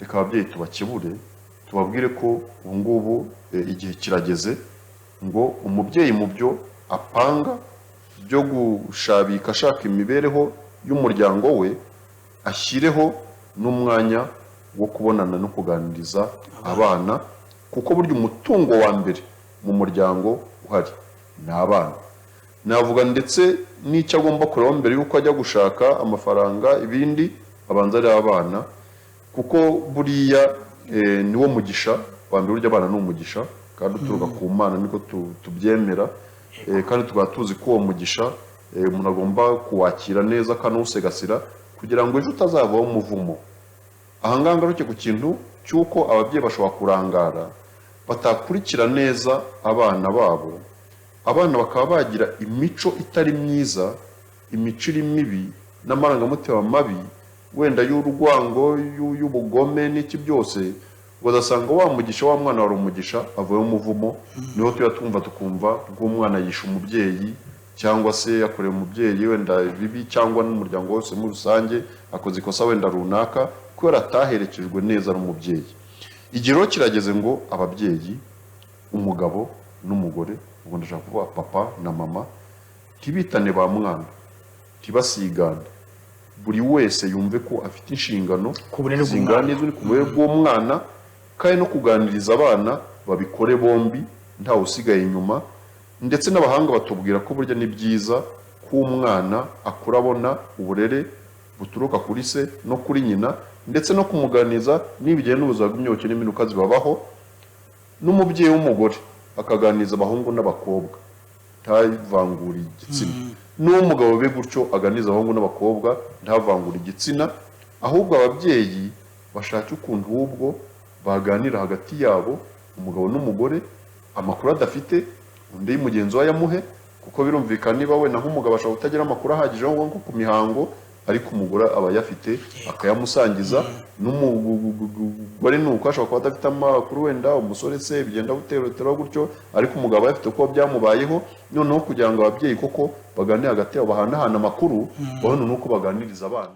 reka ababyeyi tubakebure tubabwire ko ubu ngubu igihe kirageze ngo umubyeyi mu byo apanga byo gushabika ashaka imibereho y'umuryango we ashyireho n'umwanya wo kubonana no kuganiriza abana kuko burya umutungo wa mbere mu muryango uhari ni abana. Navuga ndetse n'icyo agomba kureba mbere y'uko ajya gushaka amafaranga ibindi abanza ari abana kuko buriya niwo mugisha wa mbere. Burya abana ni umugisha kandi uturuka ku Mana niko tubyemera kandi tukaba tuzi ko uwo mugisha umuntu agomba kuwakira neza akanawusegasira kugira ngo ejo utazavaho umuvumo. Aha ngaha ngaruke ku kintu cy'uko ababyeyi bashobora kurangara batakurikira neza abana babo, abana bakaba bagira imico itari myiza, imico iri mibi n'amarangamutima mabi wenda y'urwango y'ubugome n'iki byose, ugasanga wa mugisha wa mwana wari umugisha avuye umuvumo. Niho tuya tumva tukumva rw'umwana yisha umubyeyi cyangwa se yakoreye umubyeyi wenda bibi cyangwa n'umuryango wose muri rusange akoze ikosa wenda runaka kubera ataherekejwe neza n'umubyeyi. Igiro kirageze ngo ababyeyi, umugabo n'umugore, ubwo ndashaka kuvuga papa na mama, ntibitane ba mwana, ntibasigane, buri wese yumve ko afite inshingano zingana ku burere bw'umwana kandi no kuganiriza abana babikore bombi ntawe usigaye inyuma. Ndetse n'abahanga batubwira ko burya ni byiza ko umwana akura abona uburere buturuka kuri se no kuri nyina ndetse no kumuganiza n'ibijyanye n'ubuzima bw'imyororokere n'iminuka zibabaho. N'umubyeyi w'umugore akaganiriza abahungu n'abakobwa ntavangure igitsina, n'umugabo be gutyo aganiriza abahungu n'abakobwa ntavangure igitsina, ahubwo ababyeyi bashake ukuntu ubwo baganira hagati yabo, umugabo n'umugore, amakuru adafite undi y'umugenzi we yamuhe, kuko birumvikana niba we naho umugabo ashobora kutagira amakuru ahagije nko ku mihango ariko umugore aba yafite akayamusangiza. N'umugore nuko ashobora kuba adafite amakuru wenda umusore se bigenda buterotera gutyo ariko umugabo yafite uko byamubayeho. Noneho kugira ngo ababyeyi koko baganire hagati yabo bahanahana amakuru babone nuko baganiriza abana.